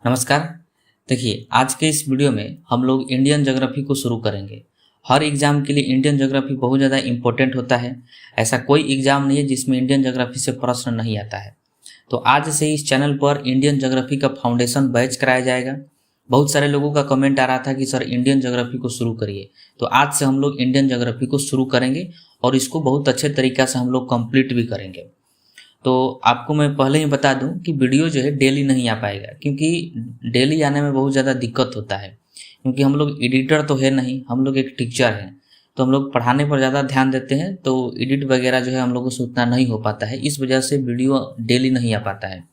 नमस्कार। देखिए, आज के इस वीडियो में हम लोग इंडियन ज्योग्राफी को शुरू करेंगे। हर एग्जाम के लिए इंडियन ज्योग्राफी बहुत ज़्यादा इंपॉर्टेंट होता है। ऐसा कोई एग्जाम नहीं है जिसमें इंडियन ज्योग्राफी से प्रश्न नहीं आता है। तो आज से इस चैनल पर इंडियन ज्योग्राफी का फाउंडेशन बैच कराया जाएगा। बहुत सारे लोगों का कमेंट आ रहा था कि सर इंडियन ज्योग्राफी को शुरू करिए, तो आज से हम लोग इंडियन ज्योग्राफी को शुरू करेंगे और इसको बहुत अच्छे तरीक़ा से हम लोग कंप्लीट भी करेंगे। तो आपको मैं पहले ही बता दूं कि वीडियो जो है डेली नहीं आ पाएगा, क्योंकि डेली आने में बहुत ज़्यादा दिक्कत होता है। क्योंकि हम लोग एडिटर तो है नहीं, हम लोग एक टीचर हैं, तो हम लोग पढ़ाने पर ज़्यादा ध्यान देते हैं, तो एडिट वगैरह जो है हम लोगों से उतना नहीं हो पाता है। इस वजह से वीडियो डेली नहीं आ पाता है।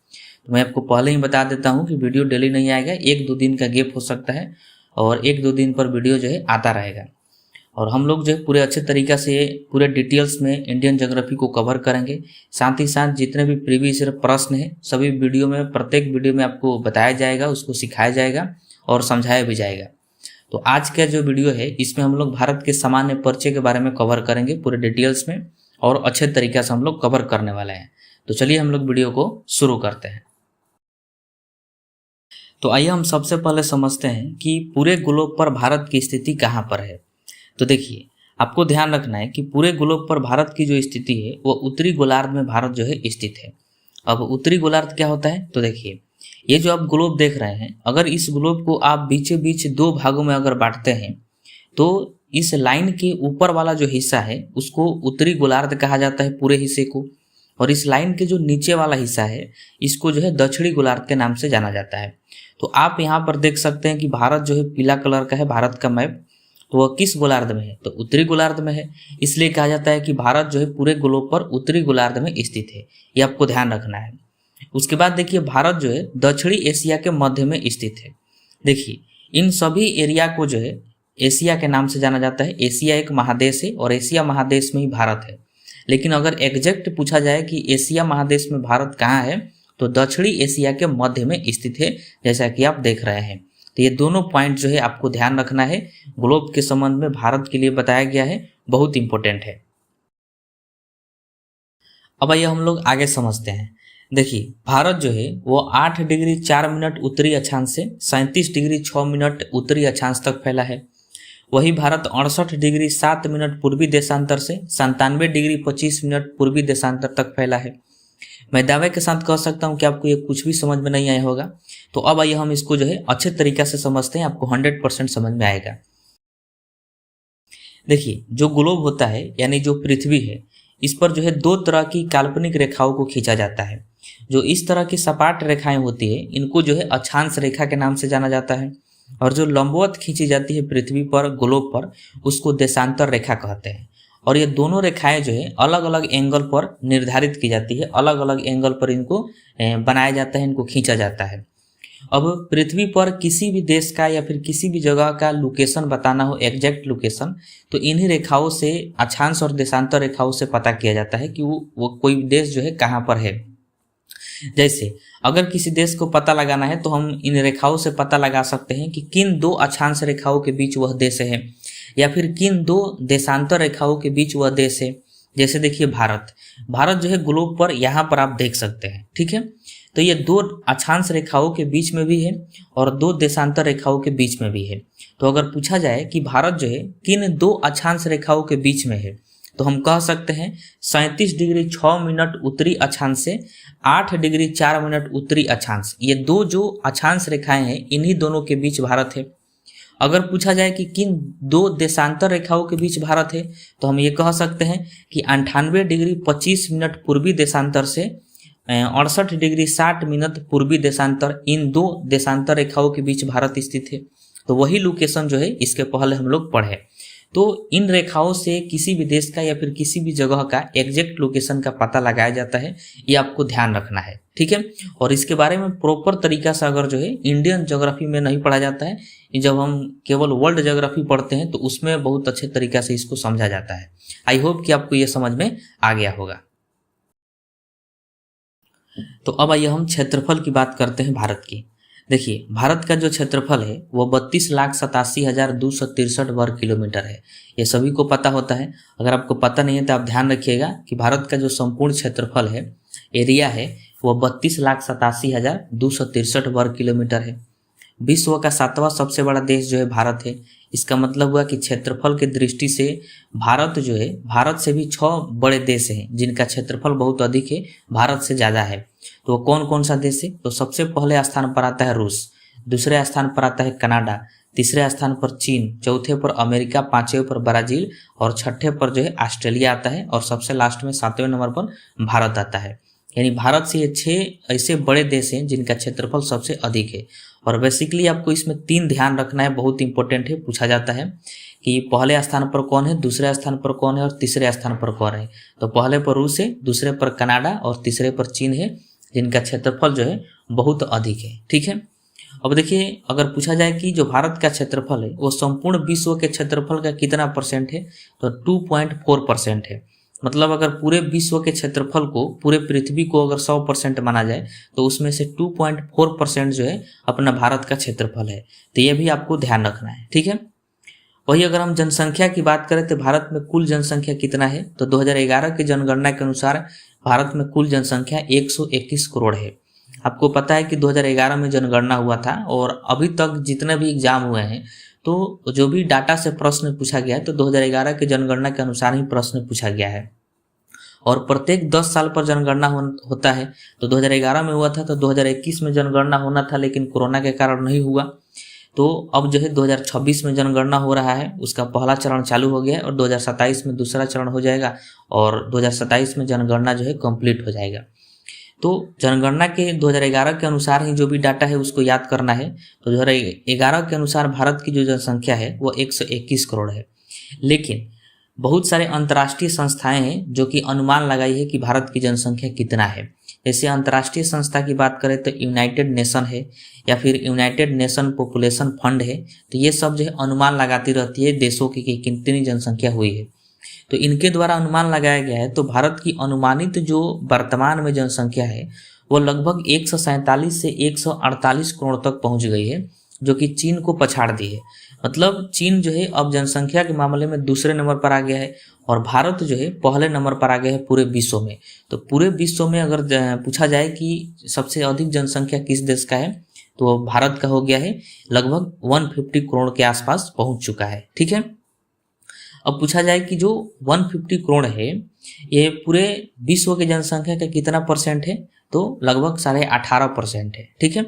तो मैं आपको पहले ही बता देता हूँ कि वीडियो डेली नहीं आएगा, 1-2 दिन का गैप हो सकता है और 1-2 दिन पर वीडियो जो है आता रहेगा। और हम लोग जो है पूरे अच्छे तरीक़ा से पूरे डिटेल्स में इंडियन ज्योग्राफी को कवर करेंगे। साथ ही साथ जितने भी प्रीवियस ईयर प्रश्न हैं सभी वीडियो में, प्रत्येक वीडियो में आपको बताया जाएगा, उसको सिखाया जाएगा और समझाया भी जाएगा। तो आज का जो वीडियो है इसमें हम लोग भारत के सामान्य परिचय के बारे में कवर करेंगे पूरे डिटेल्स में, और अच्छे तरीक़े से हम लोग कवर करने वाले हैं। तो चलिए हम लोग वीडियो को शुरू करते हैं। तो आइए हम सबसे पहले समझते हैं कि पूरे ग्लोब पर भारत की स्थिति कहाँ पर है। तो देखिए, आपको ध्यान रखना है कि पूरे ग्लोब पर भारत की जो स्थिति है वो उत्तरी गोलार्ध में भारत जो है स्थित है। अब उत्तरी गोलार्ध क्या होता है, तो देखिए ये जो आप ग्लोब देख रहे हैं, अगर इस ग्लोब को आप बीचे बीच 2 भागों में अगर बांटते हैं तो इस लाइन के ऊपर वाला जो हिस्सा है उसको उत्तरी गोलार्ध कहा जाता है पूरे हिस्से को, और इस लाइन के जो नीचे वाला हिस्सा है इसको जो है दक्षिणी गोलार्ध के नाम से जाना जाता है। तो आप यहाँ पर देख सकते हैं कि भारत जो है पीला कलर का है, भारत का मैप, तो वह किस गोलार्ध में है, तो उत्तरी गोलार्ध में है। इसलिए कहा जाता है कि भारत जो है पूरे ग्लोब पर उत्तरी गोलार्ध में स्थित है। ये आपको ध्यान रखना है। उसके बाद देखिए, भारत जो है दक्षिणी एशिया के मध्य में स्थित है। देखिए, इन सभी एरिया को जो है एशिया के नाम से जाना जाता है। एशिया एक महादेश है और एशिया महादेश में ही भारत है। लेकिन अगर एग्जैक्ट पूछा जाए कि एशिया महादेश में भारत कहाँ है, तो दक्षिणी एशिया के मध्य में स्थित है, जैसा कि आप देख रहे हैं। तो ये दोनों पॉइंट जो है आपको ध्यान रखना है। ग्लोब के संबंध में भारत के लिए बताया गया है, बहुत इंपॉर्टेंट है। अब आइए हम लोग आगे समझते हैं। देखिए, भारत जो है वो 8 डिग्री 4 मिनट उत्तरी अक्षांश से 37 डिग्री 6 मिनट उत्तरी अक्षांश तक फैला है। वही भारत 68 डिग्री 7 मिनट पूर्वी देशांतर से 97 डिग्री 25 मिनट पूर्वी देशांतर तक फैला है। मैं दावे के साथ कह सकता हूं कि आपको ये कुछ भी समझ में नहीं आया होगा। तो अब आइए हम इसको जो है अच्छे तरीके से समझते हैं, आपको 100% समझ में आएगा। देखिए, जो ग्लोब होता है यानी जो पृथ्वी है, इस पर जो है 2 तरह की काल्पनिक रेखाओं को खींचा जाता है। जो इस तरह की सपाट रेखाएं होती है इनको जो है अक्षांश रेखा के नाम से जाना जाता है, और जो लंबवत खींची जाती है पृथ्वी पर, ग्लोब पर, उसको देशांतर रेखा कहते हैं। और ये दोनों रेखाएं जो है अलग अलग एंगल पर निर्धारित की जाती है, अलग अलग एंगल पर इनको बनाया जाता है, इनको खींचा जाता है। अब पृथ्वी पर किसी भी देश का या फिर किसी भी जगह का लोकेशन बताना हो, एग्जैक्ट लोकेशन, तो इन्हीं रेखाओं से, अक्षांश और देशांतर रेखाओं से पता किया जाता है कि वो कोई देश जो है कहाँ पर है। जैसे अगर किसी देश को पता लगाना है तो हम इन रेखाओं से पता लगा सकते हैं कि किन 2 अक्षांश रेखाओं के बीच वह देश है, या फिर किन 2 देशांतर रेखाओं के बीच वह देश है। जैसे देखिए, भारत जो है ग्लोब पर यहाँ पर आप देख सकते हैं, ठीक है। तो ये 2 अक्षांश रेखाओं के बीच में भी है और 2 देशांतर रेखाओं के बीच में भी है। तो अगर पूछा जाए कि भारत जो है किन 2 अक्षांश रेखाओं के बीच में है, तो हम कह सकते हैं 37 डिग्री 6 मिनट उत्तरी अक्षांश से 8 डिग्री 4 मिनट उत्तरी अक्षांश। ये 2 जो अक्षांश रेखाएं हैं इन्हीं दोनों के बीच भारत है। अगर पूछा जाए कि किन 2 देशांतर रेखाओं के बीच भारत है, तो हम ये कह सकते हैं कि 98 डिग्री 25 मिनट पूर्वी देशांतर से 68 डिग्री 60 मिनट पूर्वी देशांतर, इन 2 देशांतर रेखाओं के बीच भारत स्थित है। तो वही लोकेशन जो है इसके पहले हम लोग पढ़े। तो इन रेखाओं से किसी भी देश का या फिर किसी भी जगह का एग्जैक्ट लोकेशन का पता लगाया जाता है, ये आपको ध्यान रखना है, ठीक है। और इसके बारे में प्रॉपर तरीका से अगर जो है इंडियन ज्योग्राफी में नहीं पढ़ा जाता है, जब हम केवल वर्ल्ड ज्योग्राफी पढ़ते हैं तो उसमें बहुत अच्छे तरीके से इसको समझा जाता है। आई होप कि आपको ये समझ में आ गया होगा। तो अब आइए हम क्षेत्रफल की बात करते हैं भारत की। देखिए, भारत का जो क्षेत्रफल है वो 32,87,263 वर्ग किलोमीटर है। ये सभी को पता होता है। अगर आपको पता नहीं है तो आप ध्यान रखिएगा कि भारत का जो संपूर्ण क्षेत्रफल है एरिया है वह 32,87,263 वर्ग किलोमीटर है। विश्व का 7वां सबसे बड़ा देश जो है भारत है। इसका मतलब हुआ कि क्षेत्रफल की दृष्टि से भारत जो है, भारत से भी 6 बड़े देश हैं जिनका क्षेत्रफल बहुत अधिक है, भारत से ज़्यादा है। तो कौन कौन सा देश है? तो सबसे पहले स्थान पर आता है रूस, दूसरे स्थान पर आता है कनाडा, तीसरे स्थान पर चीन, चौथे पर अमेरिका, पांचवें पर ब्राजील और छठे पर जो है ऑस्ट्रेलिया आता है और सबसे लास्ट में 7वें नंबर पर भारत आता है। यानी भारत से ये 6 ऐसे बड़े देश हैं जिनका क्षेत्रफल सबसे अधिक है। और बेसिकली आपको इसमें 3 ध्यान रखना है, बहुत इंपॉर्टेंट है, पूछा जाता है कि पहले स्थान पर कौन है, दूसरे स्थान पर कौन है और तीसरे स्थान पर कौन है। तो पहले पर रूस है, दूसरे पर कनाडा और तीसरे पर चीन है जिनका क्षेत्रफल जो है बहुत अधिक है। ठीक है, अब देखिए अगर पूछा जाए कि जो भारत का क्षेत्रफल है वो संपूर्ण विश्व के क्षेत्रफल का कितना परसेंट है, तो 2.4% है। मतलब अगर पूरे विश्व के क्षेत्रफल को, पूरे पृथ्वी को अगर 100% माना जाए तो उसमें से 2.4% जो है अपना भारत का क्षेत्रफल है। तो ये भी आपको ध्यान रखना है। ठीक है, वही अगर हम जनसंख्या की बात करें तो भारत में कुल जनसंख्या कितना है, तो 2011 की जनगणना के अनुसार भारत में कुल जनसंख्या 121 करोड़ है। आपको पता है कि 2011 में जनगणना हुआ था और अभी तक जितने भी एग्जाम हुए हैं तो जो भी डाटा से प्रश्न पूछा गया है तो 2011 के जनगणना के अनुसार ही प्रश्न पूछा गया है। और प्रत्येक 10 साल पर जनगणना होता है। तो 2011 में हुआ था, तो 2021 में जनगणना होना था लेकिन कोरोना के कारण नहीं हुआ। तो अब जो है 2026 में जनगणना हो रहा है, उसका पहला चरण चालू हो गया है और 2027 में दूसरा चरण हो जाएगा और 2027 में जनगणना जो है कंप्लीट हो जाएगा। तो जनगणना के 2011 के अनुसार ही जो भी डाटा है उसको याद करना है। तो 2011 के अनुसार भारत की जो जनसंख्या है वो 121 करोड़ है। लेकिन बहुत सारे अंतर्राष्ट्रीय संस्थाएं हैं जो कि अनुमान लगाई है कि भारत की जनसंख्या कितना है। जैसे अंतर्राष्ट्रीय संस्था की बात करें तो यूनाइटेड नेशन है या फिर यूनाइटेड नेशन पॉपुलेशन फंड है। तो ये सब जो है अनुमान लगाती रहती है देशों की कि कितनी जनसंख्या हुई है। तो इनके द्वारा अनुमान लगाया गया है। तो भारत की अनुमानित जो वर्तमान में जनसंख्या है वो लगभग 147 से 148 करोड़ तक पहुंच गई है, जो कि चीन को पछाड़ दी है। मतलब चीन जो है अब जनसंख्या के मामले में दूसरे नंबर पर आ गया है और भारत जो है पहले नंबर पर आ गया है पूरे विश्व में। तो पूरे विश्व में अगर पूछा जाए कि सबसे अधिक जनसंख्या किस देश का है तो भारत का हो गया है, लगभग 150 करोड़ के आसपास पहुंच चुका है। ठीक है, अब पूछा जाए कि जो 150 करोड़ है ये पूरे विश्व की जनसंख्या का कितना परसेंट है, तो लगभग 18.5% है। ठीक है,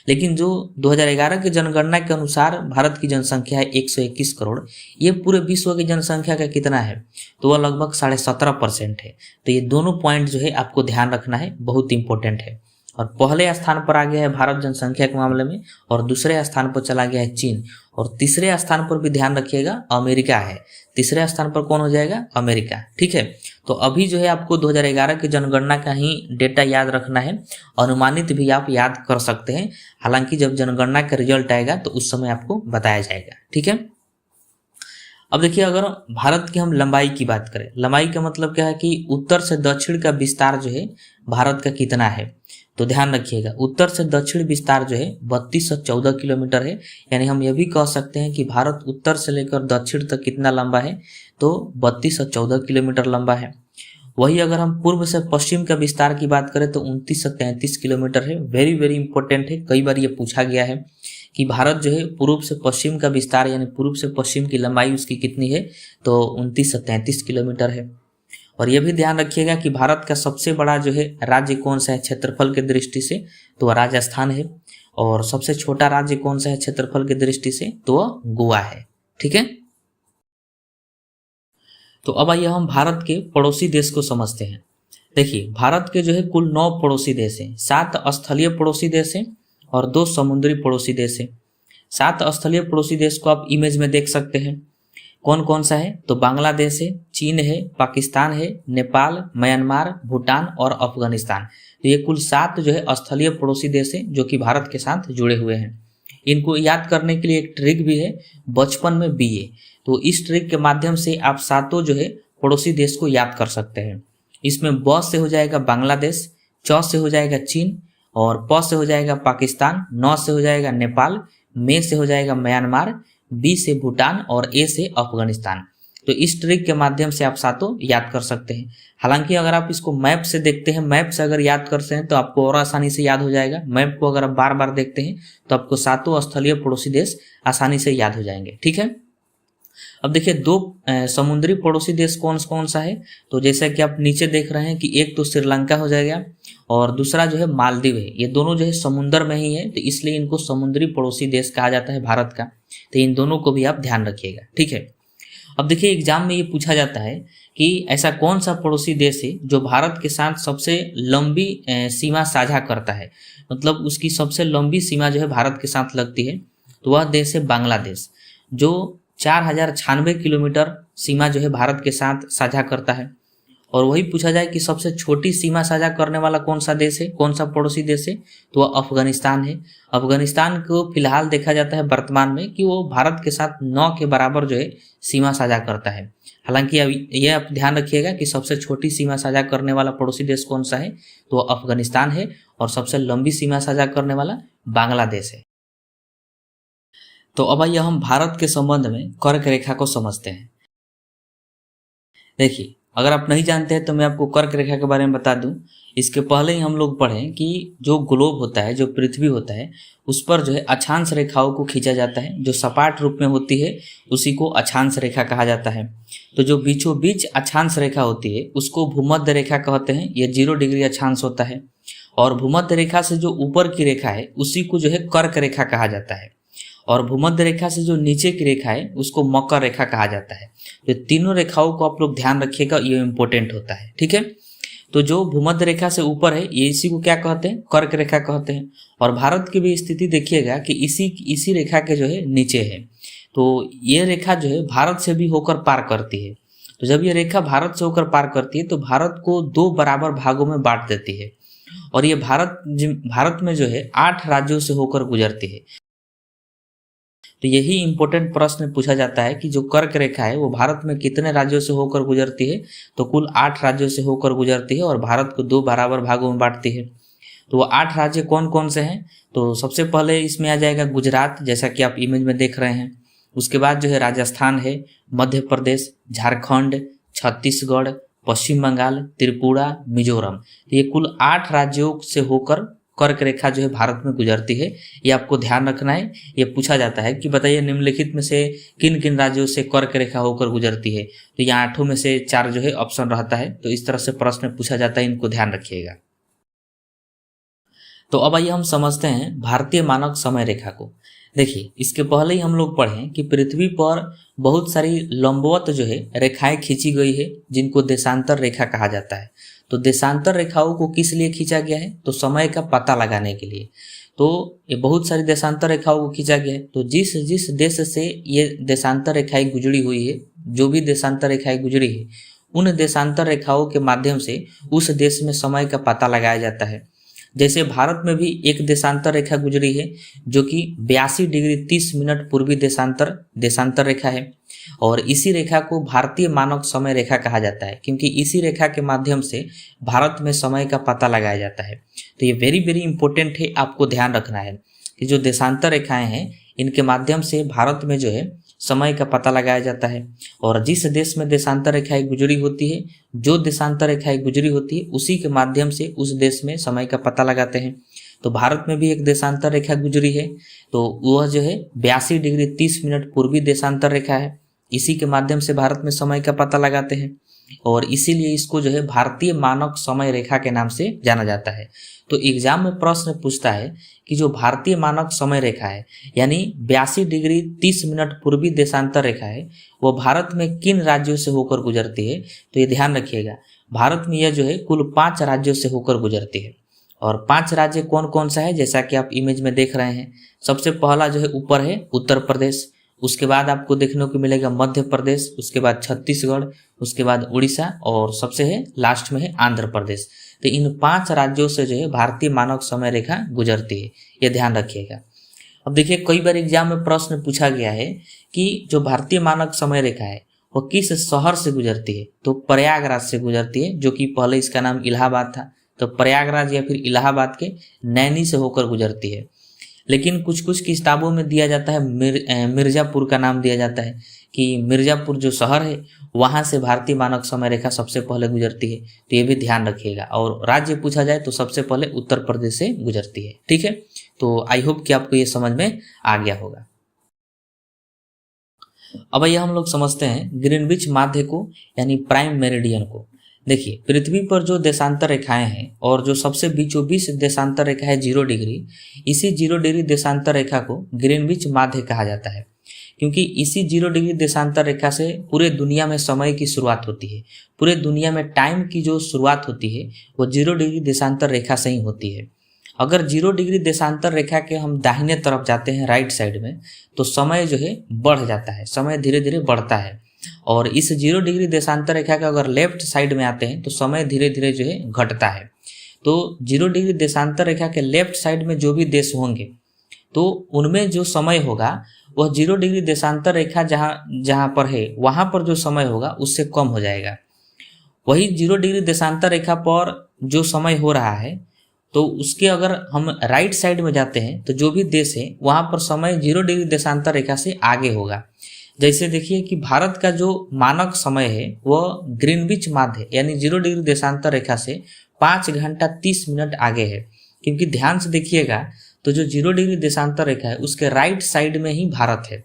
लेकिन जो 2011 की जनगणना के अनुसार भारत की जनसंख्या है 121 करोड़, ये पूरे विश्व की जनसंख्या का कितना है, तो वह लगभग 17.5% है। तो ये दोनों पॉइंट जो है आपको ध्यान रखना है, बहुत इंपॉर्टेंट है। और पहले स्थान पर आ गया है भारत जनसंख्या के मामले में और दूसरे स्थान पर चला गया है चीन और तीसरे स्थान पर भी ध्यान रखिएगा अमेरिका है। तीसरे स्थान पर कौन हो जाएगा? अमेरिका। ठीक है, तो अभी जो है आपको 2011 की जनगणना का ही डेटा याद रखना है, अनुमानित भी आप याद कर सकते हैं। हालांकि जब जनगणना का रिजल्ट आएगा तो उस समय आपको बताया जाएगा। ठीक है, अब देखिए अगर भारत की हम लंबाई की बात करें, लंबाई का मतलब क्या है कि उत्तर से दक्षिण का विस्तार जो है भारत का कितना है, तो ध्यान रखिएगा उत्तर से दक्षिण विस्तार जो है 3214 किलोमीटर है। यानी हम यह भी कह सकते हैं कि भारत उत्तर से लेकर दक्षिण तक कितना लंबा है, तो 3214 किलोमीटर लंबा है। वही अगर हम पूर्व से पश्चिम का विस्तार की बात करें तो 29 से 33 किलोमीटर है। वेरी वेरी इंपॉर्टेंट है, कई बार ये पूछा गया है कि भारत जो है पूर्व से पश्चिम का विस्तार यानी पूर्व से पश्चिम की लंबाई उसकी कितनी है, तो 29 से 33 किलोमीटर है। और यह भी ध्यान रखिएगा कि भारत का सबसे बड़ा जो है राज्य कौन सा है क्षेत्रफल की दृष्टि से, तो वह राजस्थान है। और सबसे छोटा राज्य कौन सा है क्षेत्रफल की दृष्टि से, तो वह गोवा है। ठीक है, तो अब आइए हम भारत के पड़ोसी देश को समझते हैं। देखिए भारत के जो है कुल 9 पड़ोसी देश हैं, 7 स्थलीय पड़ोसी देश हैं और 2 समुद्री पड़ोसी देश हैं। 7 स्थलीय पड़ोसी देश को आप इमेज में देख सकते हैं। कौन कौन सा है, तो बांग्लादेश है, चीन है, पाकिस्तान है, नेपाल, म्यांमार, भूटान और अफगानिस्तान। तो ये कुल 7 जो है स्थलीय पड़ोसी देश है जो कि भारत के साथ जुड़े हुए हैं। इनको याद करने के लिए एक ट्रिक भी है, बचपन में बीए। तो इस ट्रिक के माध्यम से आप 7 जो है पड़ोसी देश को याद कर सकते हैं। इसमें ब से हो जाएगा बांग्लादेश, च से हो जाएगा चीन और प से हो जाएगा पाकिस्तान, न से हो जाएगा नेपाल, मे से हो जाएगा म्यांमार, बी से भूटान और ए से अफगानिस्तान। तो इस ट्रिक के माध्यम से आप सातों याद कर सकते हैं। हालांकि अगर आप इसको मैप से देखते हैं, मैप से अगर याद करते हैं तो आपको और आसानी से याद हो जाएगा। मैप को अगर आप बार बार देखते हैं तो आपको सातों स्थलीय पड़ोसी देश आसानी से याद हो जाएंगे। ठीक है, अब देखिए दो समुद्री पड़ोसी देश कौन कौन सा है, तो जैसा कि आप नीचे देख रहे हैं कि एक तो श्रीलंका हो जाएगा और दूसरा जो है मालदीव है। ये दोनों जो है समुद्र में ही है, तो इसलिए इनको समुद्री पड़ोसी देश कहा जाता है भारत का। तो इन दोनों को भी आप ध्यान रखिएगा। ठीक है, अब देखिए एग्जाम में ये पूछा जाता है कि ऐसा कौन सा पड़ोसी देश है जो भारत के साथ सबसे लंबी सीमा साझा करता है, मतलब उसकी सबसे लंबी सीमा जो है भारत के साथ लगती है। तो वह देश है बांग्लादेश, जो 4096 किलोमीटर सीमा जो है भारत के साथ साझा करता है। और वही पूछा जाए कि सबसे छोटी सीमा साझा करने वाला कौन सा देश है, कौन सा पड़ोसी देश है, तो वह अफगानिस्तान है। अफगानिस्तान को फिलहाल देखा जाता है वर्तमान में कि वो भारत के साथ 9 के बराबर जो है सीमा साझा करता है। हालांकि यह आप ध्यान रखिएगा कि सबसे छोटी सीमा साझा करने वाला पड़ोसी देश कौन सा है, तो वह अफगानिस्तान है, और सबसे लंबी सीमा साझा करने वाला बांग्लादेश है। तो अब आइए हम भारत के संबंध में कर्क रेखा को समझते हैं। देखिए, अगर आप नहीं जानते हैं तो मैं आपको कर्क रेखा के बारे में बता दूं। इसके पहले ही हम लोग पढ़ें कि जो ग्लोब होता है, जो पृथ्वी होता है, उस पर जो है अक्षांश रेखाओं को खींचा जाता है। जो सपाट रूप में होती है उसी को अक्षांश रेखा कहा जाता है। तो जो बीचों बीच अक्षांश रेखा होती है उसको भूमध्य रेखा कहते हैं। यह 0 डिग्री अक्षांश होता है। और भूमध्य रेखा से जो ऊपर की रेखा है उसी को जो है कर्क रेखा कहा जाता है। और भूमध्य रेखा से जो नीचे की रेखा है उसको मकर रेखा कहा जाता है। तो तीनों रेखाओं को आप लोग ध्यान रखिएगा, ये इंपॉर्टेंट होता है। ठीक है, तो जो भूमध्य रेखा से ऊपर है ये इसी को क्या कहते हैं, कर्क रेखा कहते हैं। और भारत की भी स्थिति देखिएगा कि इसी रेखा के जो है नीचे है। तो ये रेखा जो है भारत से भी होकर पार करती है। तो जब ये रेखा भारत से होकर पार करती है तो भारत को 2 बराबर भागों में बांट देती है। और ये भारत में जो है 8 राज्यों से होकर गुजरती है। तो यही इंपॉर्टेंट प्रश्न पूछा जाता है कि जो कर्क रेखा है वो भारत में कितने राज्यों से होकर गुजरती है, तो कुल 8 राज्यों से होकर गुजरती है और भारत को 2 बराबर भागों में बांटती है। तो वो 8 राज्य कौन कौन से हैं, तो सबसे पहले इसमें आ जाएगा गुजरात, जैसा कि आप इमेज में देख रहे हैं। उसके बाद जो है राजस्थान है, मध्य प्रदेश, झारखंड, छत्तीसगढ़, पश्चिम बंगाल, त्रिपुरा, मिजोरम। तो ये कुल 8 राज्यों से होकर कर्क रेखा जो है भारत में गुजरती है। ये आपको ध्यान रखना है। ये पूछा जाता है कि बताइए निम्नलिखित में से किन किन राज्यों से कर्क रेखा होकर गुजरती है, तो यहाँ 8 में से 4 जो है ऑप्शन रहता है। तो इस तरह से प्रश्न पूछा जाता है, इनको ध्यान रखिएगा। तो अब आइए हम समझते हैं भारतीय मानक समय रेखा को। देखिए, इसके पहले ही हम लोग पढ़ें कि पृथ्वी पर बहुत सारी लंबवत जो है रेखाएं खींची गई है जिनको देशांतर रेखा कहा जाता है। तो देशांतर रेखाओं को किस लिए खींचा गया है, तो समय का पता लगाने के लिए। तो ये बहुत सारी देशांतर रेखाओं को खींचा गया है। तो जिस जिस देश से ये देशांतर रेखाएं गुजरी हुई है, जो भी देशांतर रेखाएं गुजरी है, उन देशांतर रेखाओं के माध्यम से उस देश में समय का पता लगाया जाता है। जैसे भारत में भी एक देशांतर रेखा गुजरी है जो कि 82 डिग्री 30 मिनट पूर्वी देशांतर रेखा है। और इसी रेखा को भारतीय मानक समय रेखा कहा जाता है, क्योंकि इसी रेखा के माध्यम से भारत में समय का पता लगाया जाता है। तो ये वेरी वेरी इंपॉर्टेंट है, आपको ध्यान रखना है कि जो देशांतर रेखाएं हैं इनके माध्यम से भारत में जो है समय का पता लगाया जाता है। और जिस देश में देशांतर रेखाएं गुजरी होती है, जो देशांतर रेखाएं गुजरी होती है उसी के माध्यम से उस देश में समय का पता लगाते हैं। तो भारत में भी एक देशांतर रेखा गुजरी है, तो वह जो है 82 डिग्री 30 मिनट पूर्वी देशांतर रेखा है। इसी के माध्यम से भारत में समय का पता लगाते हैं और इसीलिए इसको जो है भारतीय मानक समय रेखा के नाम से जाना जाता है। तो एग्जाम में प्रश्न पूछता है कि जो भारतीय मानक समय रेखा है यानी 82 डिग्री 30 मिनट पूर्वी देशांतर रेखा है, वो भारत में किन राज्यों से होकर गुजरती है। तो ये ध्यान रखिएगा, भारत में यह जो है कुल 5 राज्यों से होकर गुजरती है। और 5 राज्य कौन कौन सा है, जैसा कि आप इमेज में देख रहे हैं। सबसे पहला जो है ऊपर है उत्तर प्रदेश, उसके बाद आपको देखने को मिलेगा मध्य प्रदेश, उसके बाद छत्तीसगढ़, उसके बाद उड़ीसा और सबसे है लास्ट में है आंध्र प्रदेश। तो इन 5 राज्यों से जो है भारतीय मानक समय रेखा गुजरती है, ये ध्यान रखिएगा। अब देखिए, कई बार एग्जाम में प्रश्न पूछा गया है कि जो भारतीय मानक समय रेखा है वो किस शहर से गुजरती है, तो प्रयागराज से गुजरती है, जो कि पहले इसका नाम इलाहाबाद था। तो प्रयागराज या फिर इलाहाबाद के नैनी से होकर गुजरती है। लेकिन कुछ कुछ किताबों में दिया जाता है मिर्ज़ापुर का नाम दिया जाता है कि मिर्ज़ापुर जो शहर है वहाँ से भारतीय मानक समय रेखा सबसे पहले गुजरती है। तो ये भी ध्यान रखिएगा। और राज्य पूछा जाए तो सबसे पहले उत्तर प्रदेश से गुजरती है। ठीक है, तो आई होप कि आपको ये समझ में आ गया होगा। अब ये हम लोग समझते हैं ग्रीनविच माध्य को यानी प्राइम मेरिडियन को। देखिए, पृथ्वी पर जो देशांतर रेखाएं हैं और जो सबसे बीचों बीच देशांतर रेखा है 0 डिग्री, इसी 0 डिग्री देशांतर रेखा को ग्रीनविच माध्य कहा जाता है, क्योंकि इसी 0 डिग्री देशांतर रेखा से पूरे दुनिया में समय की शुरुआत होती है। पूरे दुनिया में टाइम की जो शुरुआत होती है वो 0 डिग्री देशांतर रेखा से ही होती है। अगर 0 डिग्री देशांतर रेखा के हम दाहिने तरफ जाते हैं, राइट साइड में, तो समय जो है बढ़ जाता है, समय धीरे धीरे बढ़ता है। और इस 0 डिग्री देशांतर रेखा के अगर लेफ्ट साइड में आते हैं तो समय धीरे धीरे जो है घटता है। तो 0 डिग्री देशांतर रेखा के लेफ्ट साइड में जो भी देश होंगे तो उनमें जो समय होगा वह 0 डिग्री देशांतर रेखा जहाँ पर है वहाँ पर जो समय होगा उससे कम हो जाएगा। वही 0 डिग्री देशांतर रेखा पर जो समय हो रहा है तो उसके अगर हम राइट साइड में जाते हैं तो जो भी देश है वहाँ पर समय 0 डिग्री देशांतर रेखा से आगे होगा। जैसे देखिए कि भारत का जो मानक समय है वह ग्रीनविच माध्य यानी 0 डिग्री देशांतर रेखा से 5 घंटा 30 मिनट आगे है। क्योंकि ध्यान से देखिएगा तो जो 0 डिग्री देशांतर रेखा है उसके राइट साइड में ही भारत है,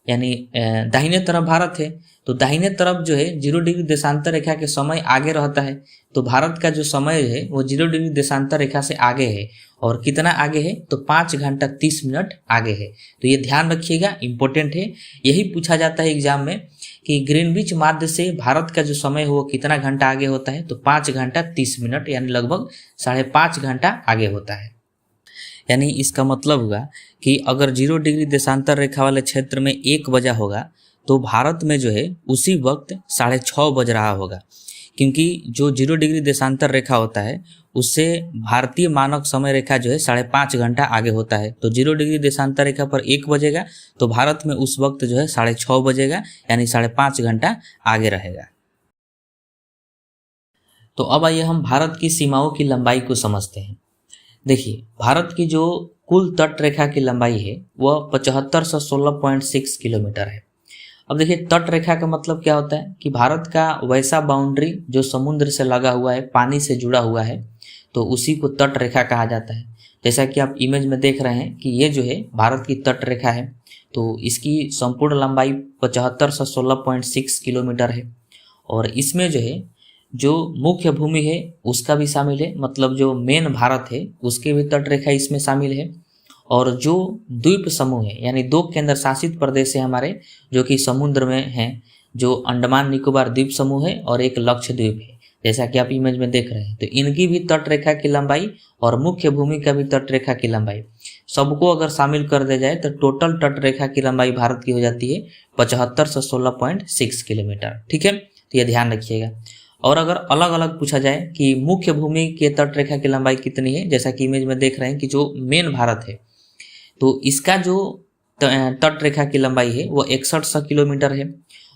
यानी दाहिने तरफ भारत है। तो दाहिने तरफ जो है 0 डिग्री देशांतर रेखा के समय आगे रहता है, तो भारत का जो समय है वो 0 डिग्री देशांतर रेखा से आगे है। और कितना आगे है तो 5 घंटा 30 मिनट आगे है। तो ये ध्यान रखिएगा, इंपॉर्टेंट है। यही पूछा जाता है एग्जाम में कि ग्रीनविच माध्य से भारत का जो समय है वो कितना घंटा आगे होता है, तो 5 घंटा 30 मिनट यानी लगभग 5.5 घंटा आगे होता है। यानी इसका मतलब हुआ कि अगर 0 डिग्री देशांतर रेखा वाले क्षेत्र में 1 बजा होगा तो भारत में जो है उसी वक्त 6:30 बज रहा होगा। क्योंकि जो 0 डिग्री देशांतर रेखा होता है उससे भारतीय मानक समय रेखा जो है 5.5 घंटा आगे होता है। तो 0 डिग्री देशांतर रेखा पर 1 बजेगा तो भारत में उस वक्त जो है 6:30 बजेगा, यानी 5.5 घंटा आगे रहेगा। तो अब आइए हम भारत की सीमाओं की लंबाई को समझते हैं। देखिए, भारत की जो कुल तट रेखा की लंबाई है वह 7516.6 किलोमीटर है। अब देखिए, तट रेखा का मतलब क्या होता है कि भारत का वैसा बाउंड्री जो समुद्र से लगा हुआ है, पानी से जुड़ा हुआ है, तो उसी को तट रेखा कहा जाता है। जैसा कि आप इमेज में देख रहे हैं कि ये जो है भारत की तट रेखा है, तो इसकी संपूर्ण लंबाई 7516.6 किलोमीटर है। और इसमें जो है जो मुख्य भूमि है उसका भी शामिल है, मतलब जो मेन भारत है उसके भी तट रेखा इसमें शामिल है। और जो द्वीप समूह है यानी 2 केंद्र शासित प्रदेश है हमारे जो कि समुद्र में हैं, जो अंडमान निकोबार द्वीप समूह है और एक लक्षद्वीप है, जैसा कि आप इमेज में देख रहे हैं। तो इनकी भी तट रेखा की लंबाई और मुख्य भूमि का भी तट रेखा की लंबाई सबको अगर शामिल कर दिया जाए तो टोटल तट रेखा की लंबाई भारत की हो जाती है 7516.6 किलोमीटर। ठीक है, तो ये ध्यान रखिएगा। और अगर अलग अलग पूछा जाए कि मुख्य भूमि के तट रेखा की लंबाई कितनी है, जैसा कि इमेज में देख रहे हैं कि जो मेन भारत है तो इसका जो तट रेखा की लंबाई है वो 6100 किलोमीटर है।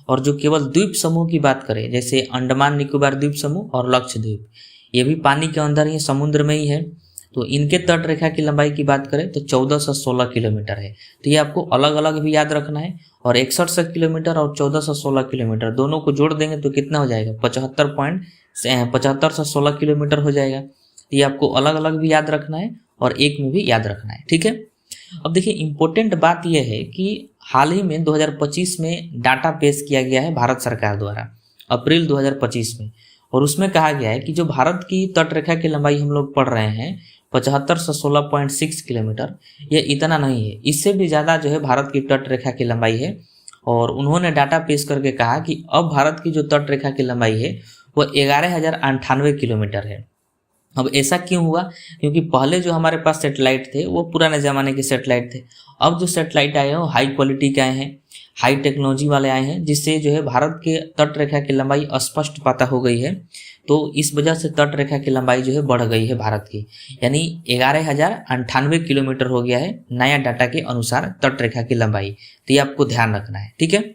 और जो केवल द्वीप समूह की बात करें, जैसे अंडमान निकोबार द्वीप समूह और लक्षद्वीप, ये भी पानी के अंदर ही, समुद्र में ही है, तो इनके तट रेखा की लंबाई की बात करें तो 1416 किलोमीटर है। तो ये आपको अलग अलग भी याद रखना है। और 6100 किलोमीटर और 1416 किलोमीटर दोनों को जोड़ देंगे तो कितना हो जाएगा, 7516 किलोमीटर हो जाएगा। तो ये आपको अलग अलग भी याद रखना है और एक में भी याद रखना है। ठीक है, अब देखिए, इम्पोर्टेंट बात यह है कि हाल ही में 2025 में डाटा पेश किया गया है भारत सरकार द्वारा, अप्रैल 2025 में, और उसमें कहा गया है कि जो भारत की तट रेखा की लंबाई हम लोग पढ़ रहे हैं 7516.6 किलोमीटर, ये इतना नहीं है, इससे भी ज़्यादा जो है भारत की तट रेखा की लंबाई है। और उन्होंने डाटा पेश करके कहा कि अब भारत की जो तट रेखा की लंबाई है वो 11,098 किलोमीटर है। अब ऐसा क्यों हुआ, क्योंकि पहले जो हमारे पास सेटेलाइट थे वो पुराने ज़माने के सेटेलाइट थे। अब जो सेटेलाइट आए हैं वो हाई क्वालिटी के आए हैं, हाई टेक्नोलॉजी वाले आए हैं, जिससे जो है भारत के तट रेखा की लंबाई स्पष्ट पता हो गई है। तो इस वजह से तट रेखा की लंबाई जो है बढ़ गई है भारत की, यानी 11,098 किलोमीटर हो गया है नया डाटा के अनुसार तट रेखा की लंबाई। तो ये आपको ध्यान रखना है। ठीक है,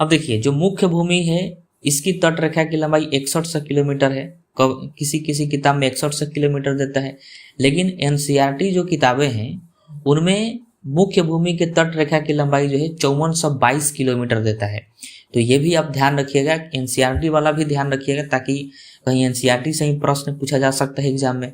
अब देखिए, जो मुख्य भूमि है इसकी तट रेखा की लंबाई 6100 किलोमीटर है। किसी किसी किताब में 6100 किलोमीटर देता है, लेकिन एनसीईआरटी जो किताबें हैं उनमें मुख्य भूमि के तट रेखा की लंबाई जो है 5422 किलोमीटर देता है। तो ये भी आप ध्यान रखिएगा, एनसीईआरटी वाला भी ध्यान रखिएगा, ताकि कहीं एनसीईआरटी से ही प्रश्न पूछा जा सकता है एग्जाम में।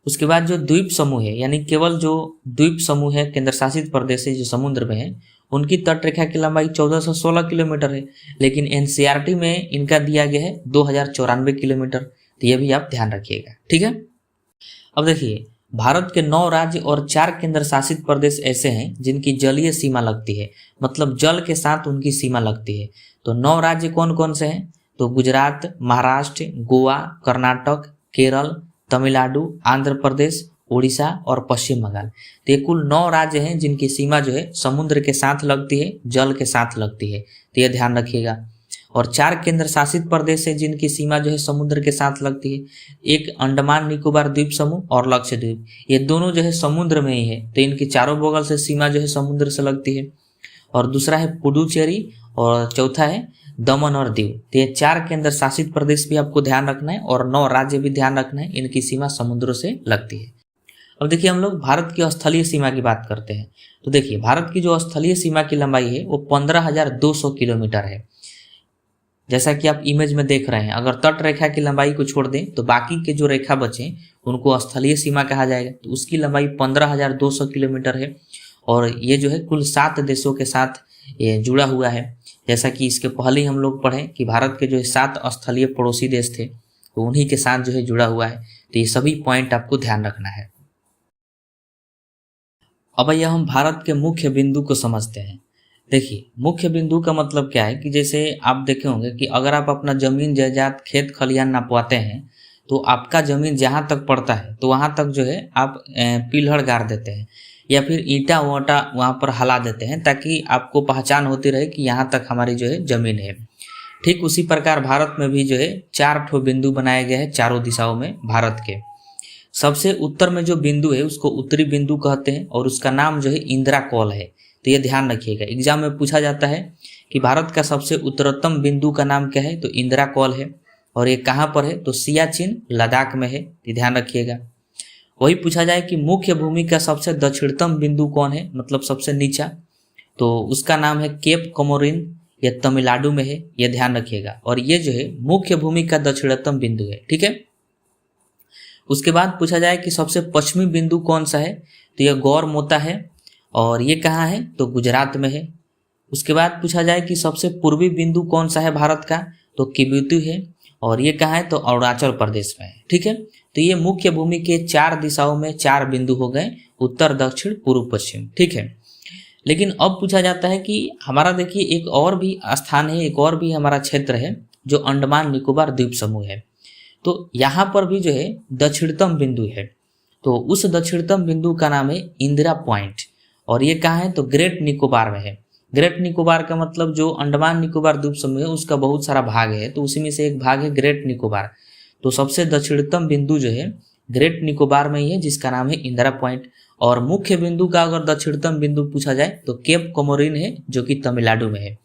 उसके बाद जो द्वीप समूह है, यानी केवल जो द्वीप समूह है, केंद्र शासित प्रदेश है जो समुद्र में है, उनकी तट रेखा की लंबाई 1416 किलोमीटर है, लेकिन एनसीईआरटी में इनका दिया गया है 2094 किलोमीटर। तो ये भी आप ध्यान रखिएगा, ठीक है। अब देखिए, भारत के 9 राज्य और 4 केंद्र शासित प्रदेश ऐसे हैं जिनकी जलीय सीमा लगती है, मतलब जल के साथ उनकी सीमा लगती है। तो 9 राज्य कौन कौन से हैं? तो गुजरात, महाराष्ट्र, गोवा, कर्नाटक, केरल, तमिलनाडु, आंध्र प्रदेश, उड़ीसा और पश्चिम बंगाल। तो ये कुल 9 राज्य हैं जिनकी सीमा जो है समुद्र के साथ लगती है, जल के साथ लगती है। तो ये ध्यान रखिएगा। और 4 केंद्र शासित प्रदेश है जिनकी सीमा जो है समुद्र के साथ लगती है। एक अंडमान निकोबार द्वीप समूह और लक्षद्वीप, ये दोनों जो है समुद्र में ही है, तो इनकी चारों बगल से सीमा जो है समुद्र से लगती है। और दूसरा है पुडुचेरी और चौथा है दमन और दीव। तो ये 4 केंद्र शासित प्रदेश भी आपको ध्यान रखना है और 9 राज्य भी ध्यान रखना है, इनकी सीमा समुद्रों से लगती है। अब देखिए, हम लोग भारत की स्थलीय सीमा की बात करते हैं। तो देखिए, भारत की जो स्थलीय सीमा की लंबाई है वो 15,200 किलोमीटर है। जैसा कि आप इमेज में देख रहे हैं, अगर तट रेखा की लंबाई को छोड़ दें तो बाकी के जो रेखा बचे उनको स्थलीय सीमा कहा जाएगा। तो उसकी लंबाई 15,200 किलोमीटर है और ये जो है कुल 7 देशों के साथ ये जुड़ा हुआ है। जैसा कि इसके पहले ही हम लोग पढ़े कि भारत के जो 7 स्थलीय पड़ोसी देश थे, तो उन्हीं के साथ जो है जुड़ा हुआ है। तो ये सभी पॉइंट आपको ध्यान रखना है। अब यह हम भारत के मुख्य बिंदु को समझते हैं। देखिए, मुख्य बिंदु का मतलब क्या है कि जैसे आप देखे होंगे कि अगर आप अपना जमीन जायदाद खेत खलियान नापवाते हैं तो आपका जमीन जहाँ तक पड़ता है तो वहाँ तक जो है आप पिलहड़ गाड़ देते हैं या फिर ईंटा वोटा वहाँ पर हला देते हैं, ताकि आपको पहचान होती रहे कि यहाँ तक हमारी जो है जमीन है। ठीक उसी प्रकार भारत में भी जो है 4 ठो बिंदु बनाए गए हैं चारों दिशाओं में भारत के। सबसे उत्तर में जो बिंदु है उसको उत्तरी बिंदु कहते हैं और उसका नाम जो है इंदिरा कॉल है। तो ये ध्यान रखिएगा, एग्जाम में पूछा जाता है कि भारत का सबसे उत्तरतम बिंदु का नाम क्या है, तो इंदिरा कॉल है। और ये कहाँ पर है, तो सियाचिन लद्दाख में है। ये ध्यान रखिएगा। वही पूछा जाए कि मुख्य भूमि का सबसे दक्षिणतम बिंदु कौन है, मतलब सबसे नीचा, तो उसका नाम है केप कोमोरिन, यह तमिलनाडु में है। यह ध्यान रखिएगा। और ये जो है मुख्य भूमि का दक्षिणतम बिंदु है, ठीक है। उसके बाद पूछा जाए कि सबसे पश्चिमी बिंदु कौन सा है, तो यह गौर मोता है और ये कहाँ है, तो गुजरात में है। उसके बाद पूछा जाए कि सबसे पूर्वी बिंदु कौन सा है भारत का, तो किबुतु है और ये कहाँ है, तो अरुणाचल प्रदेश में है, ठीक है। तो ये मुख्य भूमि के 4 दिशाओं में 4 बिंदु हो गए, उत्तर, दक्षिण, पूर्व, पश्चिम, ठीक है। लेकिन अब पूछा जाता है कि हमारा देखिए एक और भी स्थान है, एक और भी हमारा क्षेत्र है जो अंडमान निकोबार द्वीप समूह है। तो यहाँ पर भी जो है दक्षिणतम बिंदु है, तो उस दक्षिणतम बिंदु का नाम है इंदिरा पॉइंट और ये कहाँ है, तो ग्रेट निकोबार में है। ग्रेट निकोबार का मतलब जो अंडमान निकोबार द्वीप समूह है उसका बहुत सारा भाग है, तो उसी में से एक भाग है ग्रेट निकोबार। तो सबसे दक्षिणतम बिंदु जो है ग्रेट निकोबार में ही है, जिसका नाम है इंदिरा पॉइंट। और मुख्य बिंदु का अगर दक्षिणतम बिंदु पूछा जाए तो केप कोमोरिन है, जो कि तमिलनाडु में है।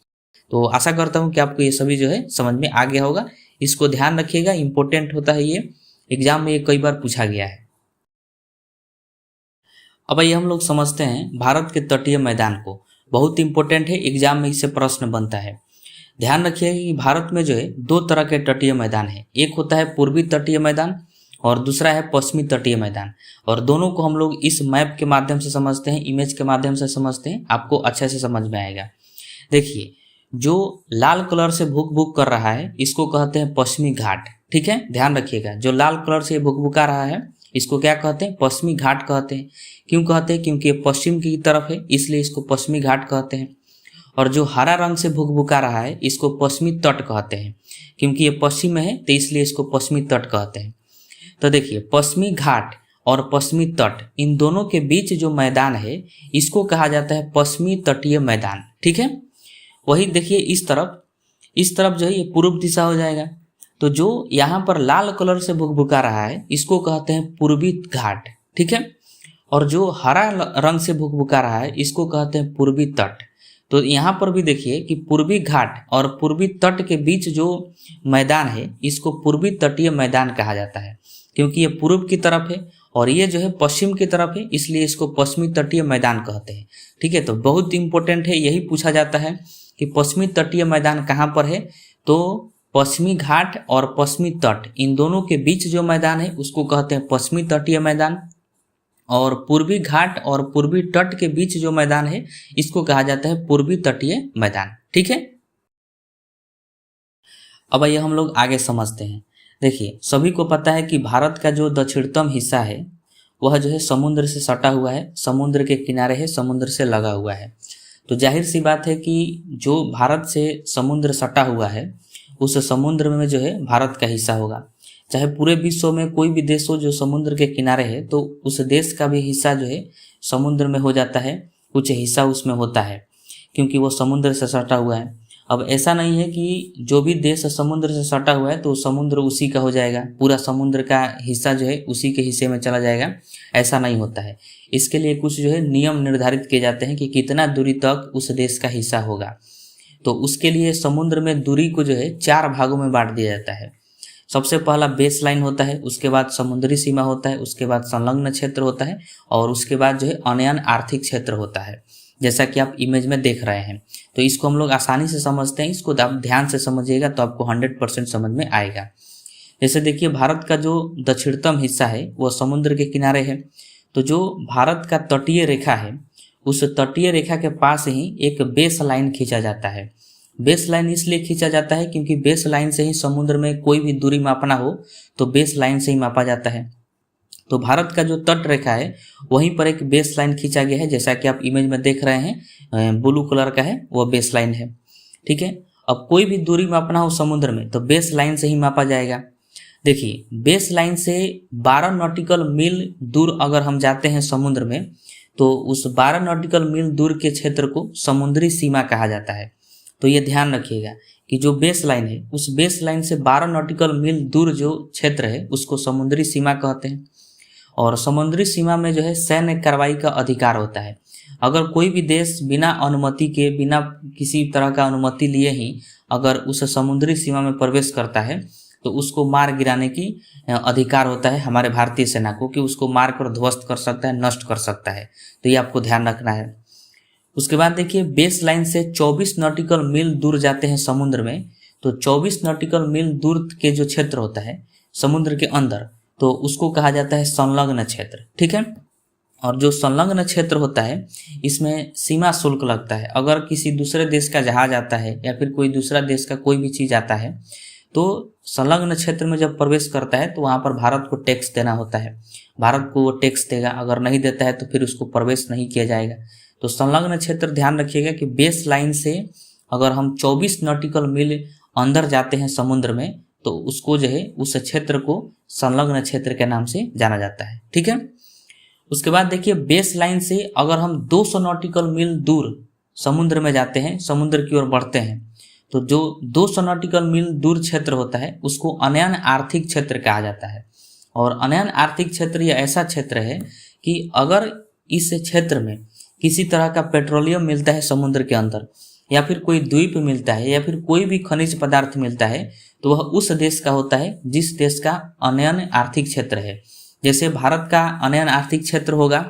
तो आशा करता हूँ कि आपको ये सभी जो है समझ में आ गया होगा। इसको ध्यान रखिएगा, इंपॉर्टेंट होता है ये, एग्जाम में ये कई बार पूछा गया है। अब ये हम लोग समझते हैं भारत के तटीय मैदान को, बहुत इंपॉर्टेंट है, एग्जाम में इससे प्रश्न बनता है। ध्यान रखिएगा कि भारत में जो है 2 तरह के तटीय मैदान है, एक होता है पूर्वी तटीय मैदान और दूसरा है पश्चिमी तटीय मैदान। और दोनों को हम लोग इस मैप के माध्यम से समझते हैं, इमेज के माध्यम से समझते हैं, आपको अच्छे से समझ में आएगा। देखिए, जो लाल कलर से भुक भुक कर रहा है इसको कहते हैं पश्चिमी घाट, ठीक है। ध्यान रखिएगा, जो लाल कलर से भुक भुका रहा है इसको क्या कहते हैं, पश्चिमी घाट कहते हैं। क्यों कहते हैं, क्योंकि ये पश्चिम की तरफ है इसलिए इसको पश्चिमी घाट कहते हैं। और जो हरा रंग से भुकभुका रहा है इसको पश्चिमी तट कहते हैं, क्योंकि ये पश्चिम में है तो इसलिए इसको पश्चिमी तट कहते हैं। तो देखिए, पश्चिमी घाट और पश्चिमी तट, इन दोनों के बीच जो मैदान है इसको कहा जाता है पश्चिमी तटीय मैदान, ठीक है। वही देखिए इस तरफ जो है ये पूर्व दिशा हो जाएगा। तो जो यहाँ पर लाल कलर से भुकभुका रहा है इसको कहते हैं पूर्वी घाट, ठीक है। और जो हरा रंग से भुकभुका रहा है इसको कहते हैं पूर्वी तट। तो यहाँ पर भी देखिए कि पूर्वी घाट और पूर्वी तट के बीच जो मैदान है इसको पूर्वी तटीय मैदान कहा जाता है, क्योंकि ये पूर्व की तरफ है और ये जो है पश्चिम की तरफ है, इसलिए इसको पश्चिमी तटीय मैदान कहते हैं। ठीक है, तो बहुत इंपॉर्टेंट है, यही पूछा जाता है कि पश्चिमी तटीय मैदान कहाँ पर है। तो पश्चिमी घाट और पश्चिमी तट, इन दोनों के बीच जो मैदान है उसको कहते हैं पश्चिमी तटीय मैदान, और पूर्वी घाट और पूर्वी तट के बीच जो मैदान है इसको कहा जाता है पूर्वी तटीय मैदान। ठीक है, अब आइए हम लोग आगे समझते हैं। देखिए, सभी को पता है कि भारत का जो दक्षिणतम हिस्सा है वह जो है समुद्र से सटा हुआ है, समुद्र के किनारे है, समुद्र से लगा हुआ है। तो जाहिर सी बात है कि जो भारत से समुद्र सटा हुआ है उस समुद्र में जो है भारत का हिस्सा होगा। चाहे पूरे विश्व में कोई भी देश हो जो समुद्र के किनारे है तो उस देश का भी हिस्सा जो है समुद्र में हो जाता है, कुछ हिस्सा उसमें होता है क्योंकि वो समुद्र से सटा हुआ है। अब ऐसा नहीं है कि जो भी देश समुद्र से सटा हुआ है तो समुद्र उसी का हो जाएगा, पूरा समुद्र का हिस्सा जो है उसी के हिस्से में चला जाएगा, ऐसा नहीं होता है। इसके लिए कुछ जो है नियम निर्धारित किए जाते हैं कि कितना दूरी तक उस देश का हिस्सा होगा। तो उसके लिए समुद्र में दूरी को जो है 4 भागों में बांट दिया जाता है। सबसे पहला बेस लाइन होता है, उसके बाद समुद्री सीमा होता है, उसके बाद संलग्न क्षेत्र होता है और उसके बाद जो है अनयन आर्थिक क्षेत्र होता है, जैसा कि आप इमेज में देख रहे हैं। तो इसको हम लोग आसानी से समझते हैं, इसको आप ध्यान से समझिएगा तो आपको 100% समझ में आएगा। जैसे देखिए, भारत का जो दक्षिणतम हिस्सा है वो समुद्र के किनारे है। तो जो भारत का तटीय रेखा है उस तटीय रेखा के पास ही एक बेस लाइन खींचा जाता है। बेस लाइन इसलिए खींचा जाता है क्योंकि बेस लाइन से ही समुद्र में कोई भी दूरी मापना हो तो बेस लाइन से ही मापा जाता है। तो भारत का जो तट रेखा है वहीं पर एक बेस लाइन खींचा गया है, जैसा कि आप इमेज में देख रहे हैं, ब्लू कलर का है, वो बेस लाइन है। ठीक है, अब कोई भी दूरी मापना हो समुद्र में तो बेस लाइन से ही मापा जाएगा। देखिए, बेस लाइन से 12 नॉटिकल मील दूर अगर हम जाते हैं समुद्र में तो उस 12 नॉटिकल मील दूर के क्षेत्र को समुद्री सीमा कहा जाता है। तो ये ध्यान रखिएगा कि जो बेस लाइन है उस बेस लाइन से 12 नॉटिकल मील दूर जो क्षेत्र है उसको समुद्री सीमा कहते हैं। और समुद्री सीमा में जो है सैन्य कार्रवाई का अधिकार होता है। अगर कोई भी देश बिना अनुमति के, बिना किसी तरह का अनुमति लिए ही अगर उस समुद्री सीमा में प्रवेश करता है तो उसको मार गिराने की अधिकार होता है हमारे भारतीय सेना को, कि उसको मार कर ध्वस्त कर सकता है, नष्ट कर सकता है। तो ये आपको ध्यान रखना है। उसके बाद देखिए, बेस लाइन से 24 नॉटिकल मील दूर जाते हैं समुद्र में तो 24 नॉटिकल मील दूर के जो क्षेत्र होता है समुद्र के अंदर तो उसको कहा जाता है संलग्न क्षेत्र। ठीक है, और जो संलग्न क्षेत्र होता है इसमें सीमा शुल्क लगता है। अगर किसी दूसरे देश का जहाज आता है या फिर कोई दूसरा देश का कोई भी चीज़ आता है तो संलग्न क्षेत्र में जब प्रवेश करता है तो वहाँ पर भारत को टैक्स देना होता है। भारत को वो टैक्स देगा, अगर नहीं देता है तो फिर उसको प्रवेश नहीं किया जाएगा। तो संलग्न क्षेत्र ध्यान रखिएगा कि बेस लाइन से अगर हम 24 नॉटिकल मील अंदर जाते हैं समुद्र में तो उसको जो है उस क्षेत्र को संलग्न क्षेत्र के नाम से जाना जाता है। ठीक है, उसके बाद देखिए, बेस लाइन से अगर हम 200 नॉटिकल मील दूर समुद्र में जाते हैं, समुद्र की ओर बढ़ते हैं तो जो 200 नॉटिकल मील दूर क्षेत्र होता है उसको अनयन आर्थिक क्षेत्र कहा जाता है। और अनयन आर्थिक क्षेत्र यह ऐसा क्षेत्र है कि अगर इस क्षेत्र में किसी तरह का पेट्रोलियम मिलता है समुद्र के अंदर, या फिर कोई द्वीप मिलता है, या फिर कोई भी खनिज पदार्थ मिलता है तो वह उस देश का होता है जिस देश का अनयन आर्थिक क्षेत्र है। जैसे भारत का अनयन आर्थिक क्षेत्र होगा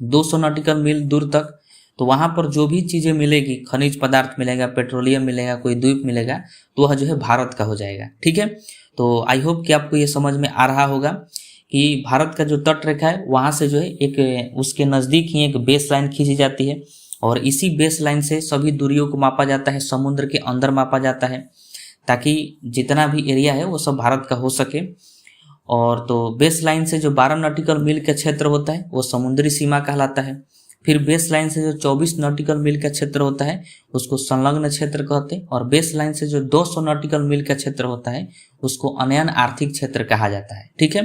200 नॉटिकल मील दूर तक, तो वहाँ पर जो भी चीज़ें मिलेगी, खनिज पदार्थ मिलेगा, पेट्रोलियम मिलेगा, कोई द्वीप मिलेगा, तो वह जो है भारत का हो जाएगा। ठीक है, तो आई होप कि आपको ये समझ में आ रहा होगा कि भारत का जो तट रेखा है वहाँ से जो है एक उसके नज़दीक ही एक बेस लाइन खींची जाती है और इसी बेस लाइन से सभी दूरियों को मापा जाता है, समुद्र के अंदर मापा जाता है ताकि जितना भी एरिया है वो सब भारत का हो सके। और तो बेस लाइन से जो 12 नॉटिकल मील का क्षेत्र होता है वो समुद्री सीमा कहलाता है। फिर बेस लाइन से जो 24 नॉटिकल मील का क्षेत्र होता है उसको संलग्न क्षेत्र कहते हैं, और बेस लाइन से जो 200 नॉटिकल मील का क्षेत्र होता है उसको अनयन आर्थिक क्षेत्र कहा जाता है। ठीक है,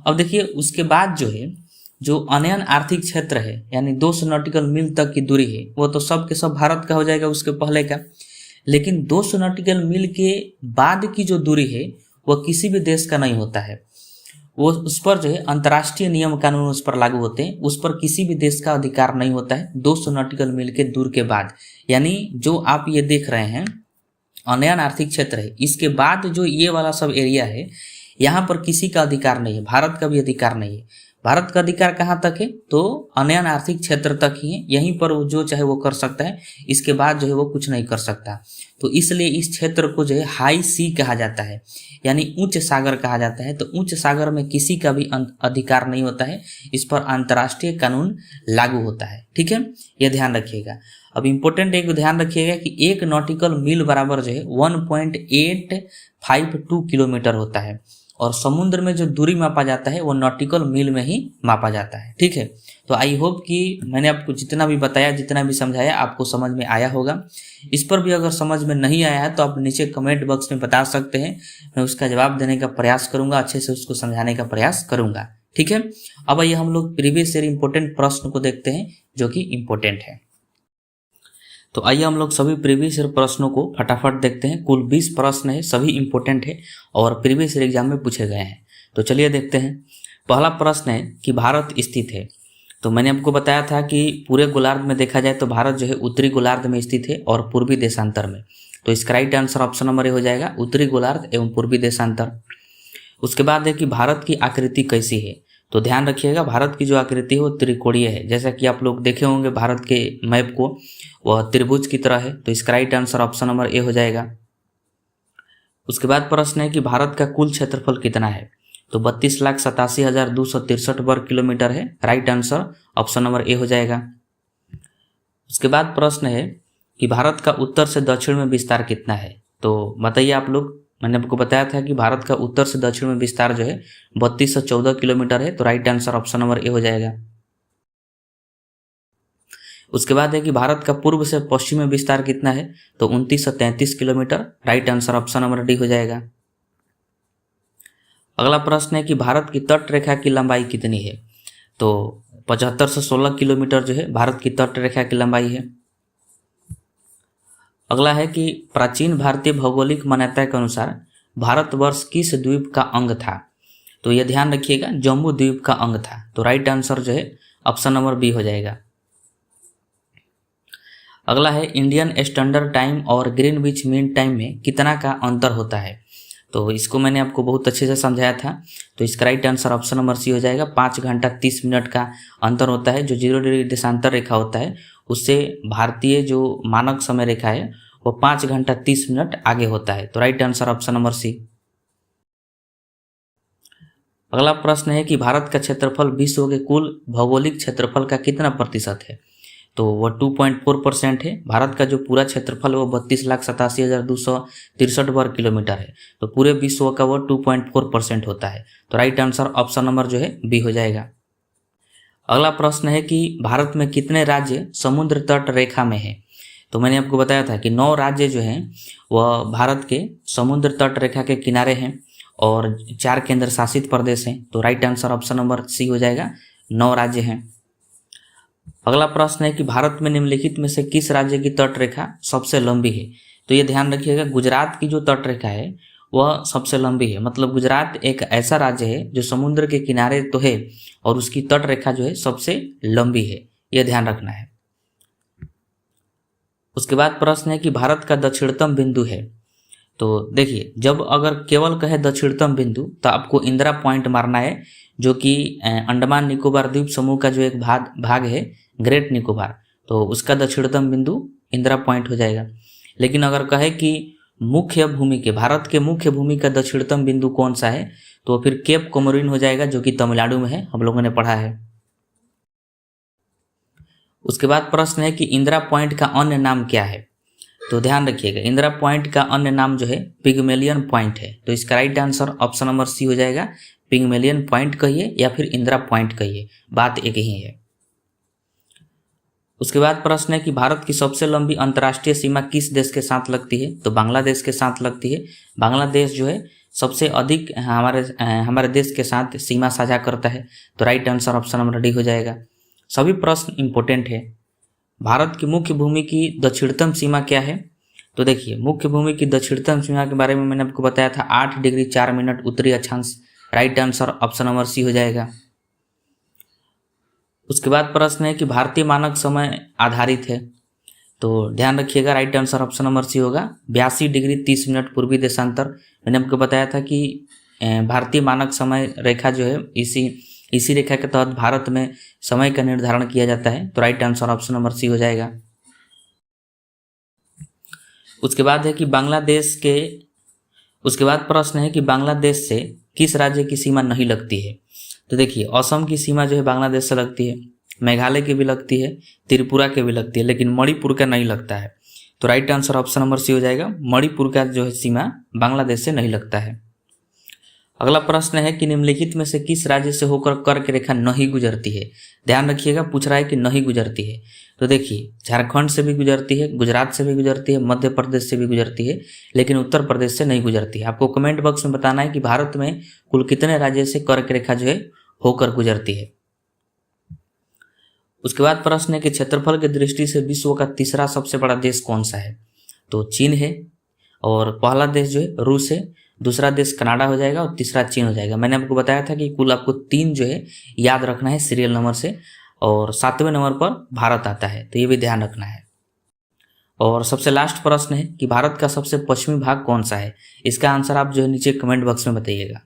अब देखिए, उसके बाद जो है जो अनयन आर्थिक क्षेत्र है यानी 200 नॉटिकल मील तक की दूरी है वो तो सब के सब भारत का हो जाएगा उसके पहले का। लेकिन 200 नॉटिकल मील के बाद की जो दूरी है वह किसी भी देश का नहीं होता है, वो उस पर जो है अंतर्राष्ट्रीय नियम कानून उस पर लागू होते हैं, उस पर किसी भी देश का अधिकार नहीं होता है 200 नॉटिकल मील के दूर के बाद। यानी जो आप ये देख रहे हैं अनयन आर्थिक क्षेत्र है, इसके बाद जो ये वाला सब एरिया है यहाँ पर किसी का अधिकार नहीं है, भारत का भी अधिकार नहीं है। भारत का अधिकार कहाँ तक है, तो अनयन आर्थिक क्षेत्र तक ही है, यहीं पर वो जो चाहे वो कर सकता है, इसके बाद जो है वो कुछ नहीं कर सकता। तो इसलिए इस क्षेत्र को जो है हाई सी कहा जाता है, यानी उच्च सागर कहा जाता है। तो उच्च सागर में किसी का भी अधिकार नहीं होता है, इस पर अंतर्राष्ट्रीय कानून लागू होता है। ठीक है, यह ध्यान रखिएगा। अब इम्पोर्टेंट एक ध्यान रखिएगा कि 1 नॉटिकल मील बराबर जो है 1.852 किलोमीटर होता है, और समुद्र में जो दूरी मापा जाता है वो नॉटिकल मील में ही मापा जाता है। ठीक है, तो आई होप कि मैंने आपको जितना भी बताया, जितना भी समझाया, आपको समझ में आया होगा। इस पर भी अगर समझ में नहीं आया है तो आप नीचे कमेंट बॉक्स में बता सकते हैं, मैं उसका जवाब देने का प्रयास करूंगा, अच्छे से उसको समझाने का प्रयास करूंगा। ठीक है, अब आइए हम लोग प्रीवियस ईयर इंपॉर्टेंट प्रश्न को देखते हैं जो कि इम्पोर्टेंट है। तो आइए हम लोग सभी प्रीवियस ईयर प्रश्नों को फटाफट देखते हैं। कुल 20 प्रश्न है, सभी इंपॉर्टेंट है और प्रीवियस ईयर एग्जाम में पूछे गए हैं। तो चलिए देखते हैं। पहला प्रश्न है कि भारत स्थित है। तो मैंने आपको बताया था कि पूरे गोलार्ध में देखा जाए तो भारत जो है उत्तरी गोलार्ध में स्थित है और पूर्वी देशांतर में। तो इसका right answer option number A हो जाएगा, उत्तरी गोलार्ध एवं पूर्वी देशांतर। उसके बाद है कि भारत की आकृति कैसी है। तो ध्यान रखिएगा, भारत की जो आकृति है वो त्रिकोणीय है, जैसा कि आप लोग देखे होंगे भारत के मैप को, वह त्रिभुज की तरह है। तो इसका right answer option number A हो जाएगा। उसके बाद प्रश्न है कि भारत का कुल क्षेत्रफल कितना है। तो 32,87,263 वर्ग किलोमीटर है, right answer option number A हो जाएगा। उसके बाद प्रश्न है कि भारत का उत्तर से दक्षिण में विस्तार कितना है। तो बताइए आप लोग, मैंने आपको बताया था कि भारत का उत्तर से दक्षिण में विस्तार जो है 3214 किलोमीटर है। तो right answer option number A हो जाएगा। उसके बाद है कि भारत का पूर्व से पश्चिम में विस्तार कितना है। तो 2933 kilometre, right answer option number D हो जाएगा। अगला प्रश्न है कि भारत की तट रेखा की लंबाई कितनी है। तो 75 से 16 किलोमीटर जो है भारत की तट रेखा की लंबाई है। अगला है कि प्राचीन भारतीय भौगोलिक मान्यता के अनुसार भारतवर्ष किस द्वीप का अंग था। तो यह ध्यान रखिएगा, जम्बू द्वीप का अंग था। तो राइट आंसर जो है ऑप्शन नंबर बी हो जाएगा। अगला है इंडियन स्टैंडर्ड टाइम और ग्रीनविच मीन टाइम में कितना का अंतर होता है। तो इसको मैंने आपको बहुत अच्छे से समझाया था। तो इसका right answer option number C हो जाएगा। 5 घंटा 30 मिनट का अंतर होता है। जो 0 डिग्री देशांतर रेखा होता है उससे भारतीय जो मानक समय रेखा है वो 5 घंटा 30 मिनट आगे होता है। तो right answer option number C. अगला प्रश्न है कि भारत का क्षेत्रफल विश्व के कुल भौगोलिक क्षेत्रफल का कितना प्रतिशत है। तो वह 2.4% है। भारत का जो पूरा क्षेत्रफल है वो 32,87,263 वर्ग किलोमीटर है। तो पूरे विश्व का वो 2.4% होता है। तो राइट आंसर ऑप्शन नंबर जो है बी हो जाएगा। अगला प्रश्न है कि भारत में कितने राज्य समुद्र तट रेखा में है। तो मैंने आपको बताया था कि 9 राज्य जो हैं वह भारत के समुद्र तट रेखा के किनारे हैं और 4 केंद्र शासित प्रदेश हैं। तो right answer option number C हो जाएगा, 9 राज्य हैं। अगला प्रश्न है कि भारत में निम्नलिखित में से किस राज्य की तट रेखा सबसे लंबी है। तो ये ध्यान रखिएगा, गुजरात की जो तट रेखा है वह सबसे लंबी है। मतलब गुजरात एक ऐसा राज्य है जो समुद्र के किनारे तो है और उसकी तट रेखा जो है सबसे लंबी है, यह ध्यान रखना है। उसके बाद प्रश्न है कि भारत का दक्षिणतम बिंदु है। तो देखिए, जब अगर केवल कहे दक्षिणतम बिंदु तो आपको इंदिरा पॉइंट मारना है, जो कि अंडमान निकोबार द्वीप समूह का जो एक भाग है ग्रेट निकोबार, तो उसका दक्षिणतम बिंदु इंदिरा पॉइंट हो जाएगा। लेकिन अगर कहे कि मुख्य भूमि के, भारत के मुख्य भूमि का दक्षिणतम बिंदु कौन सा है, तो फिर केप कोमोरिन हो जाएगा, जो कि तमिलनाडु में है, हम लोगों ने पढ़ा है। उसके बाद प्रश्न है कि इंदिरा पॉइंट का अन्य नाम क्या है। तो ध्यान रखिएगा, इंदिरा पॉइंट का अन्य नाम जो है पिग्मेलियन पॉइंट है। तो इसका right answer option number C हो जाएगा। पिग्मेलियन पॉइंट कहिए या फिर इंदिरा पॉइंट कहिए, बात एक ही है। उसके बाद प्रश्न है कि भारत की सबसे लंबी अंतर्राष्ट्रीय सीमा किस देश के साथ लगती है। तो बांग्लादेश के साथ लगती है। बांग्लादेश जो है सबसे अधिक हमारे देश के साथ सीमा साझा करता है। तो right answer option number D हो जाएगा। सभी प्रश्न इंपॉर्टेंट है। भारत की मुख्य भूमि की दक्षिणतम सीमा क्या है। तो देखिए, मुख्य भूमि की दक्षिणतम सीमा के बारे में मैंने आपको बताया था, 8 डिग्री 4 मिनट उत्तरी अक्षांश। Right answer option number C हो जाएगा। उसके बाद प्रश्न है कि भारतीय मानक समय आधारित है। तो ध्यान रखिएगा, right answer option number C होगा, 82 डिग्री 30 मिनट पूर्वी देशांतर। मैंने आपको बताया था कि भारतीय मानक समय रेखा जो है इसी रेखा के तहत भारत में समय का निर्धारण किया जाता है। तो right answer option number C हो जाएगा। उसके बाद प्रश्न है कि बांग्लादेश से किस राज्य की सीमा नहीं लगती है। तो देखिए, असम की सीमा जो है बांग्लादेश से लगती है, मेघालय की भी लगती है, त्रिपुरा की भी लगती है, लेकिन मणिपुर का नहीं लगता है। तो right answer option number C हो जाएगा। मणिपुर का जो है सीमा बांग्लादेश से नहीं लगता है। अगला प्रश्न है कि निम्नलिखित में से किस राज्य से होकर कर्क रेखा नहीं गुजरती है। ध्यान रखिएगा, पूछ रहा है कि नहीं गुजरती है। तो देखिए, झारखंड से भी गुजरती है, गुजरात से भी गुजरती है, मध्य प्रदेश से भी गुजरती है, लेकिन उत्तर प्रदेश से नहीं गुजरती है। आपको कमेंट बॉक्स में बताना है कि भारत में कुल कितने राज्य से कर्क रेखा जो है होकर गुजरती है। उसके बाद प्रश्न है कि क्षेत्रफल की दृष्टि से विश्व का तीसरा सबसे बड़ा देश कौन सा है। तो चीन है, और पहला देश जो है रूस है, दूसरा देश कनाडा हो जाएगा और तीसरा चीन हो जाएगा। मैंने आपको बताया था कि कुल आपको 3 जो है याद रखना है सीरियल नंबर से, और 7वें नंबर पर भारत आता है, तो ये भी ध्यान रखना है। और सबसे लास्ट प्रश्न है कि भारत का सबसे पश्चिमी भाग कौन सा है। इसका आंसर आप जो है नीचे कमेंट बॉक्स में बताइएगा।